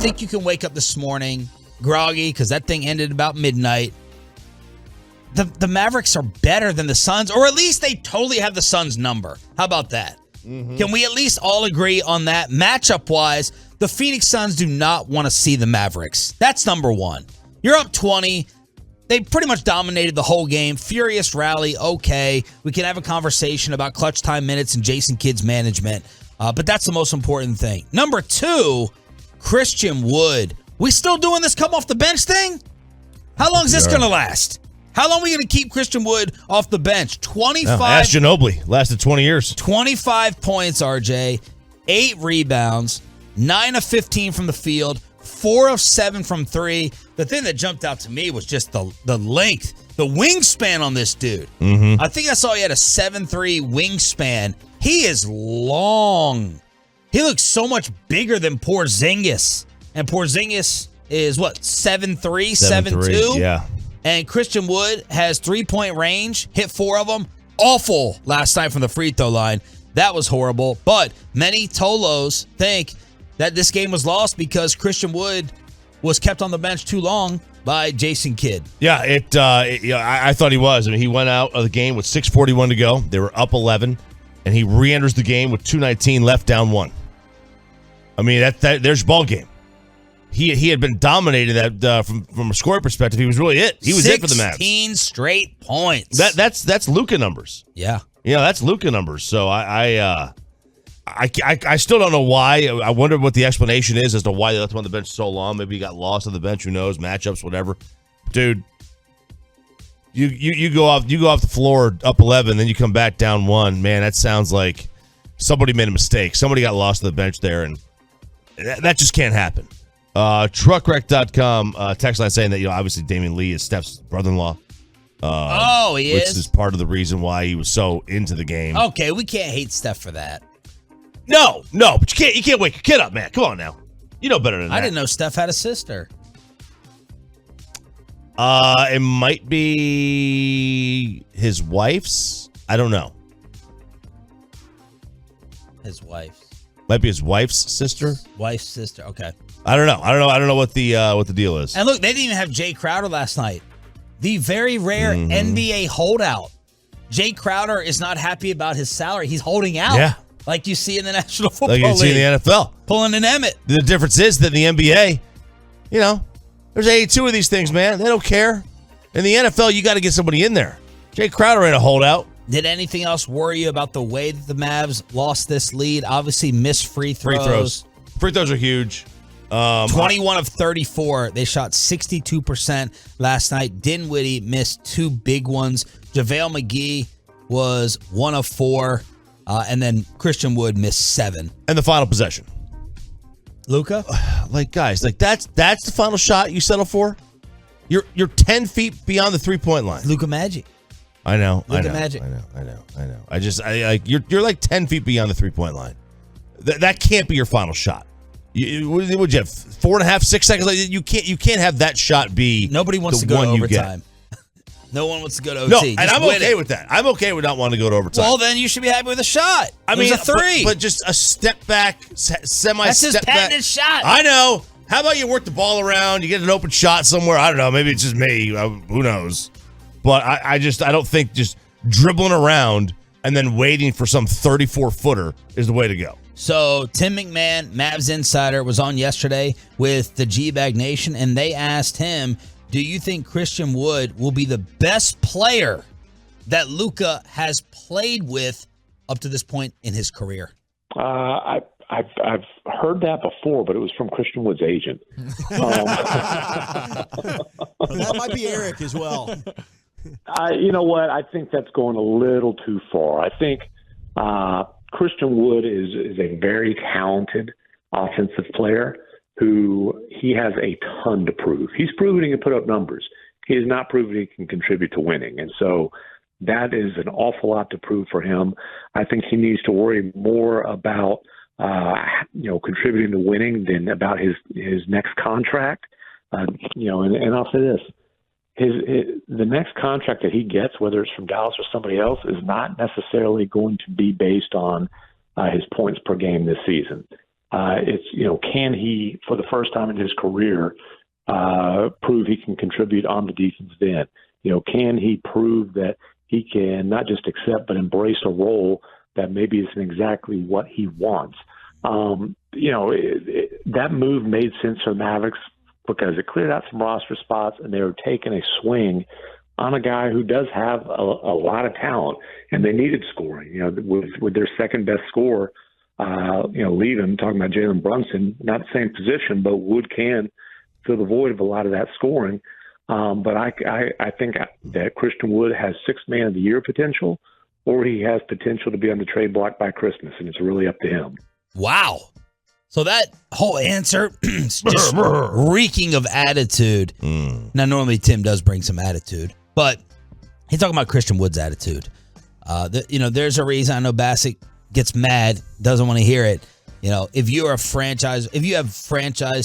think you can wake up this morning groggy because that thing ended about midnight. The Mavericks are better than the Suns, or at least they totally have the Suns' number. How about that? Mm-hmm. Can we at least all agree on that? Matchup-wise, the Phoenix Suns do not want to see the Mavericks. That's number one. You're up 20. They pretty much dominated the whole game. Furious rally, okay. We can have a conversation about clutch time minutes and Jason Kidd's management, but that's the most important thing. Number two, Christian Wood. We still doing this come off the bench thing? How long is this going to last? How long are we going to keep Christian Wood off the bench? 25. Ask Ginobili. Lasted 20 years. 25 points, RJ. 8 rebounds. 9 of 15 from the field. 4 of 7 from 3. The thing that jumped out to me was just the length, the wingspan on this dude. Mm-hmm. I think I saw he had a 7'3" wingspan. He is long. He looks so much bigger than Porzingis. And Porzingis is what, 7'3", 7'2"? Yeah. And Christian Wood has 3-point range, hit 4 of them. Awful last night from the free throw line. That was horrible. But many Tolos think that this game was lost because Christian Wood was kept on the bench too long by Jason Kidd. Yeah, I thought he was. I mean, he went out of the game with 6:41 to go. They were up 11, and he re-enters the game with 2:19 left, down 1. I mean, there's your ball game. He had been dominating that from a scoring perspective. He was really it. He was it for the Mavs. 16 straight points. That's Luka numbers. Yeah. Yeah, that's Luka numbers. So I still don't know why. I wonder what the explanation is as to why they left him on the bench so long. Maybe he got lost on the bench. Who knows? Matchups, whatever. Dude, you go off the floor up 11, then you come back down 1. Man, that sounds like somebody made a mistake. Somebody got lost on the bench there, and that just can't happen. Truckwreck.com text line saying that obviously Damian Lee is Steph's brother-in-law. He which is part of the reason why he was so into the game. Okay, we can't hate Steph for that. No, but you can't wake your kid up, man. Come on now. You know better than that. I didn't know Steph had a sister. It might be his wife's. I don't know. His wife's. Might be his wife's sister. Wife's sister. Okay. I don't know what the deal is. And look, they didn't even have Jay Crowder last night. The very rare NBA holdout. Jay Crowder is not happy about his salary. He's holding out. Yeah. Like you see in the National Football League. Like you see in the NFL. Pulling an Emmett. The difference is that in the NBA, there's 82 of these things, man. They don't care. In the NFL, you got to get somebody in there. Jay Crowder ain't a holdout. Did anything else worry you about the way that the Mavs lost this lead? Obviously, missed free throws. Free throws are huge. 21 of 34. They shot 62% last night. Dinwiddie missed 2 big ones. JaVale McGee was 1 of 4. And then Christian Wood missed 7. And the final possession. Luka? Guys, that's the final shot you settle for? You're 10 feet beyond the 3-point line. Luka Magic. I know. Magic. I know. You're like 10 feet beyond the 3-point line. That can't be your final shot. Would you have 4.5, 6 seconds? You can't have that shot be. Nobody wants to go to overtime. No one wants to go to OT. No, and I'm okay with that. I'm okay with not wanting to go to overtime. Well, then you should be happy with a shot. I mean, a 3. But just a step back, semi-step back. That's his patented shot. I know. How about you work the ball around? You get an open shot somewhere. I don't know. Maybe it's just me. Who knows? But I don't think just dribbling around and then waiting for some 34-footer is the way to go. So Tim McMahon, Mavs Insider, was on yesterday with the G-Bag Nation, and they asked him, do you think Christian Wood will be the best player that Luka has played with up to this point in his career? I've heard that before, but it was from Christian Wood's agent. That might be Eric as well. You know what? I think that's going a little too far. I think Christian Wood is a very talented offensive player who he has a ton to prove. He's proven he can put up numbers. He has not proven he can contribute to winning. And so that is an awful lot to prove for him. I think he needs to worry more about contributing to winning than about his next contract. And I'll say this. The next contract that he gets, whether it's from Dallas or somebody else, is not necessarily going to be based on his points per game this season. It's, can he, for the first time in his career, prove he can contribute on the defensive end? Can he prove that he can not just accept but embrace a role that maybe isn't exactly what he wants? That move made sense for the Mavericks because it cleared out some roster spots, and they were taking a swing on a guy who does have a lot of talent, and they needed scoring. With their second best scorer, leaving, talking about Jalen Brunson, not the same position, but Wood can fill the void of a lot of that scoring. But I think that Christian Wood has Sixth Man of the Year potential, or he has potential to be on the trade block by Christmas, and it's really up to him. Wow. So that whole answer is just reeking of attitude. Now, normally Tim does bring some attitude, but he's talking about Christian Wood's attitude. There's a reason I know Bassett gets mad, doesn't want to hear it. If you have franchise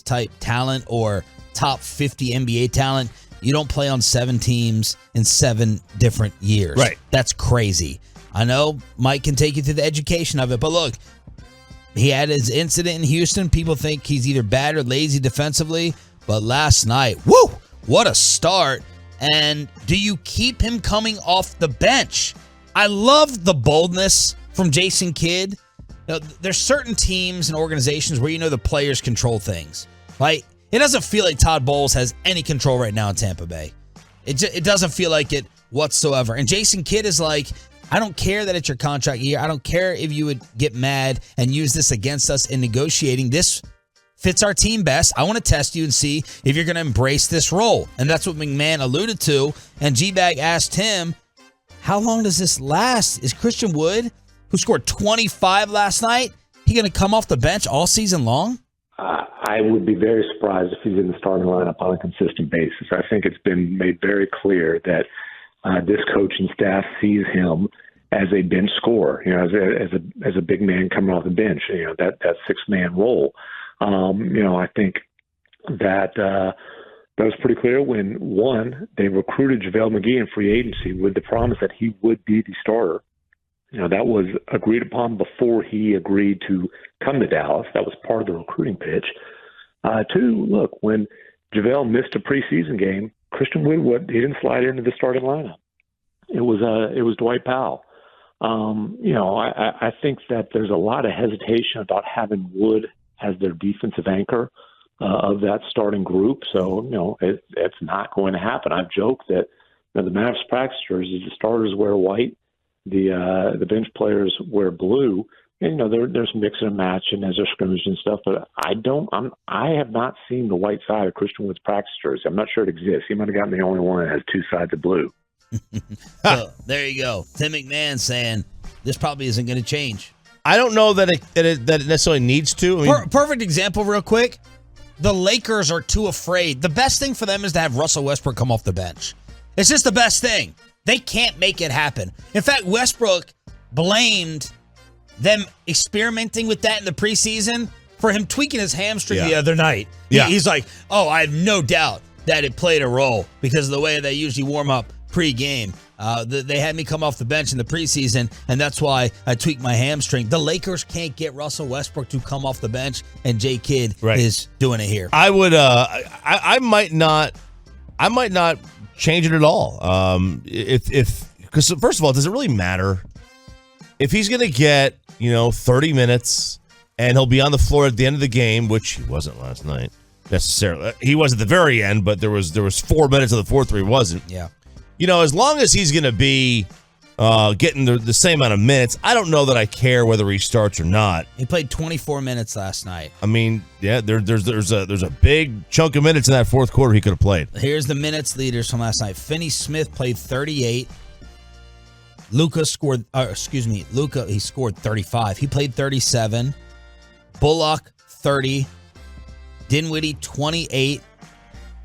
type talent or top 50 NBA talent, you don't play on 7 teams in 7 different years. Right. That's crazy. I know Mike can take you through the education of it, but look, he had his incident in Houston. People think he's either bad or lazy defensively, but last night, woo, what a start. And do you keep him coming off the bench? I love the boldness from Jason Kidd. There's certain teams and organizations where the players control things. Right? It doesn't feel like Todd Bowles has any control right now in Tampa Bay. It doesn't feel like it whatsoever. And Jason Kidd is like, I don't care that it's your contract year. I don't care if you would get mad and use this against us in negotiating. This fits our team best. I want to test you and see if you're going to embrace this role. And that's what McMahon alluded to. And G-Bag asked him, how long does this last? Is Christian Wood, who scored 25 last night, he going to come off the bench all season long? I would be very surprised if he's in the starting lineup on a consistent basis. I think it's been made very clear that this coaching staff sees him as a bench scorer, as a big man coming off the bench, that 6-man role. I think that was pretty clear when, one, they recruited JaVale McGee in free agency with the promise that he would be the starter. That was agreed upon before he agreed to come to Dallas. That was part of the recruiting pitch. 2, look, when JaVale missed a preseason game, Christian Wood, he didn't slide into the starting lineup. It was Dwight Powell. I think that there's a lot of hesitation about having Wood as their defensive anchor of that starting group. So, it's not going to happen. I've joked that the Mavs practice jerseys, the starters wear white, the bench players wear blue. And, there's mix and match and as a scrimmage and stuff, but I have not seen the white side of Christian Wood's practice jersey. I'm not sure it exists. He might have gotten the only one that has 2 sides of blue. So there you go. Tim McMahon saying this probably isn't going to change. I don't know that it necessarily needs to. I mean, Perfect example, real quick. The Lakers are too afraid. The best thing for them is to have Russell Westbrook come off the bench. It's just the best thing. They can't make it happen. In fact, Westbrook blamed them experimenting with that in the preseason for him tweaking his hamstring the other night. He's like, I have no doubt that it played a role because of the way they usually warm up pre-game. They had me come off the bench in the preseason, and that's why I tweaked my hamstring. The Lakers can't get Russell Westbrook to come off the bench, and J. Kidd is doing it here. I would. I might not change it at all. Because first of all, does it really matter if he's going to get 30 minutes and he'll be on the floor at the end of the game, which he wasn't last night necessarily. He was at the very end, but there was 4 minutes of the fourth where he wasn't. Yeah. As long as he's going to be getting the same amount of minutes, I don't know that I care whether he starts or not. He played 24 minutes last night. I mean, there's a big chunk of minutes in that fourth quarter he could have played. Here's the minutes leaders from last night. Finney Smith played 38. Luka, he scored 35. He played 37. Bullock, 30. Dinwiddie, 28.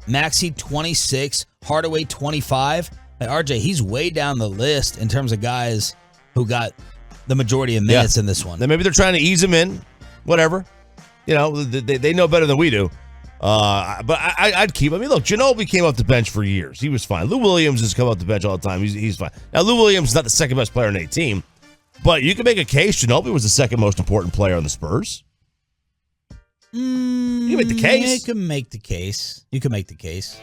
Maxey, 26. Hardaway, 25. Hey, RJ, he's way down the list in terms of guys who got the majority of minutes in this one. Then maybe they're trying to ease him in, whatever. They know better than we do. But I'd keep. I mean, look, Ginobili came off the bench for years. He was fine. Lou Williams has come off the bench all the time. He's fine. Now, Lou Williams is not the second best player on a team, but you can make a case Ginobili was the second most important player on the Spurs. You can make the case. You can make the case.